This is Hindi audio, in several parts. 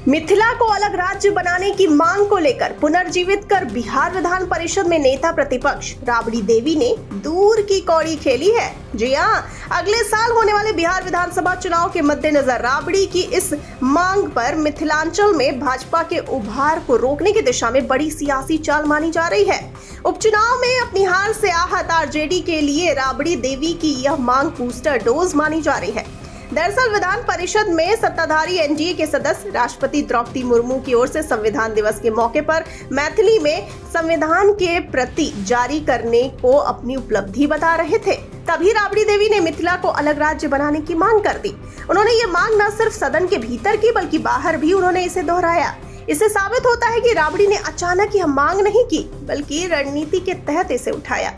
मिथिला को अलग राज्य बनाने की मांग को लेकर पुनर्जीवित कर बिहार विधान परिषद में नेता प्रतिपक्ष राबड़ी देवी ने दूर की कौड़ी खेली है। जी हां, अगले साल होने वाले बिहार विधानसभा चुनाव के मद्देनजर राबड़ी की इस मांग पर मिथिलांचल में भाजपा के उभार को रोकने की दिशा में बड़ी सियासी चाल मानी जा रही है। उपचुनाव में अपनी हार से आहत आरजेडी के लिए राबड़ी देवी की यह मांग बूस्टर डोज मानी जा रही है। दरअसल विधान परिषद में सत्ताधारी एनडीए के सदस्य राष्ट्रपति द्रौपदी मुर्मू की ओर से संविधान दिवस के मौके पर मैथिली में संविधान के प्रति जारी करने को अपनी उपलब्धि बता रहे थे। तभी राबड़ी देवी ने मिथिला को अलग राज्य बनाने की मांग कर दी। उन्होंने ये मांग न सिर्फ सदन के भीतर की बल्कि बाहर भी उन्होंने इसे दोहराया। इससे साबित होता है कि राबड़ी ने अचानक यह मांग नहीं की बल्कि रणनीति के तहत इसे उठाया।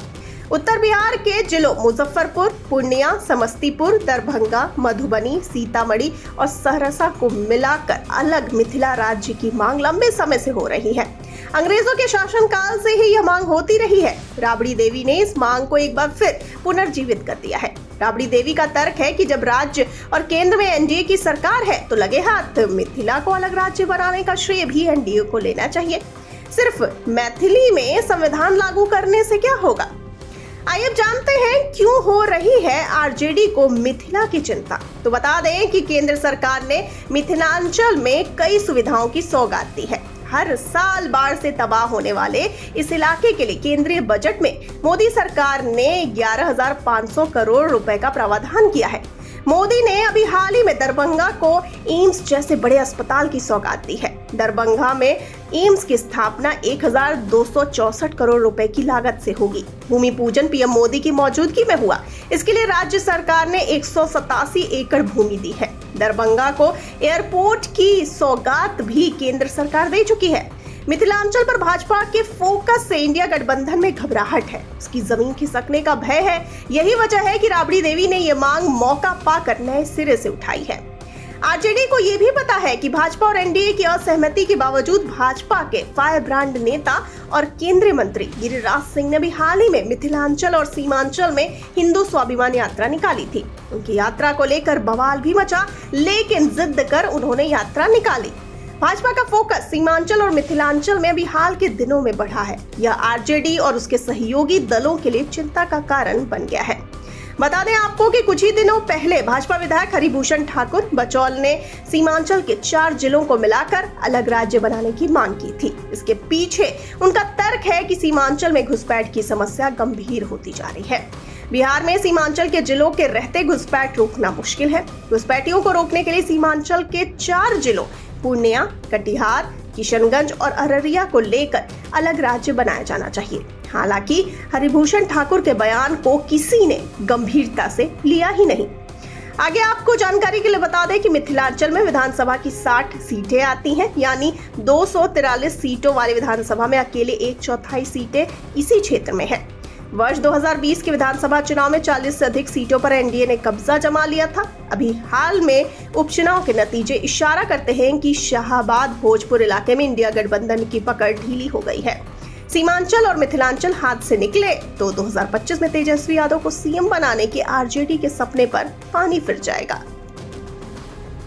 उत्तर बिहार के जिलों मुजफ्फरपुर, पूर्णिया, समस्तीपुर, दरभंगा, मधुबनी, सीतामढ़ी और सहरसा को मिलाकर अलग मिथिला राज्य की मांग लंबे समय से हो रही है। अंग्रेजों के शासनकाल से ही यह मांग होती रही है। राबड़ी देवी ने इस मांग को एक बार फिर पुनर्जीवित कर दिया है। राबड़ी देवी का तर्क है कि जब राज्य और केंद्र में एनडीए की सरकार है तो लगे हाथ मिथिला को अलग राज्य बनाने का श्रेय भी एनडीए को लेना चाहिए। सिर्फ मैथिली में संविधान लागू करने से क्या होगा? आइए अब जानते हैं क्यों हो रही है आरजेडी को मिथिला की चिंता। तो बता दें कि केंद्र सरकार ने मिथिलांचल में कई सुविधाओं की सौगात दी है। हर साल बाढ़ से तबाह होने वाले इस इलाके के लिए केंद्रीय बजट में मोदी सरकार ने 11,500 करोड़ रुपए का प्रावधान किया है। मोदी ने अभी हाल ही में दरभंगा को एम्स जैसे बड़े अस्पताल की सौगात दी है। दरभंगा में एम्स की स्थापना 1,264 करोड़ रुपए की लागत से होगी। भूमि पूजन पीएम मोदी की मौजूदगी में हुआ। इसके लिए राज्य सरकार ने 187 एकड़ भूमि दी है। दरभंगा को एयरपोर्ट की सौगात भी केंद्र सरकार दे चुकी है। मिथिलांचल पर भाजपा के फोकस से इंडिया गठबंधन में घबराहट है, उसकी जमीन खिसकने का भय है। यही वजह है कि राबड़ी देवी ने ये मांग मौका पाकर नए सिरे से उठाई है। आरजेडी को यह भी पता है कि भाजपा और एनडीए की असहमति के बावजूद भाजपा के फायर ब्रांड नेता और केंद्रीय मंत्री गिरिराज सिंह ने भी हाल ही में मिथिलांचल और सीमांचल में हिंदू स्वाभिमान यात्रा निकाली थी। उनकी यात्रा को लेकर बवाल भी मचा, लेकिन जिद कर उन्होंने यात्रा निकाली। भाजपा का फोकस सीमांचल और मिथिलांचल में भी हाल के दिनों में बढ़ा है। यह आरजेडी और उसके सहयोगी दलों के लिए चिंता का कारण बन गया है। बता दें आपको कि कुछ ही दिनों पहले भाजपा विधायक हरिभूषण ठाकुर बचौल ने सीमांचल के 4 जिलों को मिलाकर अलग राज्य बनाने की मांग की थी। इसके पीछे उनका तर्क है कि सीमांचल में घुसपैठ की समस्या गंभीर होती जा रही है। बिहार में सीमांचल के जिलों के रहते घुसपैठ रोकना मुश्किल है। घुसपैठियों को रोकने के लिए सीमांचल के 4 जिलों पूर्णिया, कटिहार, किशनगंज और अररिया को लेकर अलग राज्य बनाया जाना चाहिए। हालांकि हरिभूषण ठाकुर के बयान को किसी ने गंभीरता से लिया ही नहीं। आगे आपको जानकारी के लिए बता दें कि मिथिलांचल में विधानसभा की 60 सीटें आती हैं, यानी 243 सीटों वाली विधानसभा में अकेले 1/4 सीटें इसी क्षेत्र में है। वर्ष 2020 के विधानसभा चुनाव में 40 से अधिक सीटों पर एनडीए ने कब्जा जमा लिया था। अभी हाल में उपचुनाव के नतीजे इशारा करते हैं कि शाहाबाद भोजपुर इलाके में इंडिया गठबंधन की पकड़ ढीली हो गई है। सीमांचल और मिथिलांचल हाथ से निकले तो 2025 में तेजस्वी यादव को सीएम बनाने के आरजेडी के सपने पर पानी फिर जाएगा।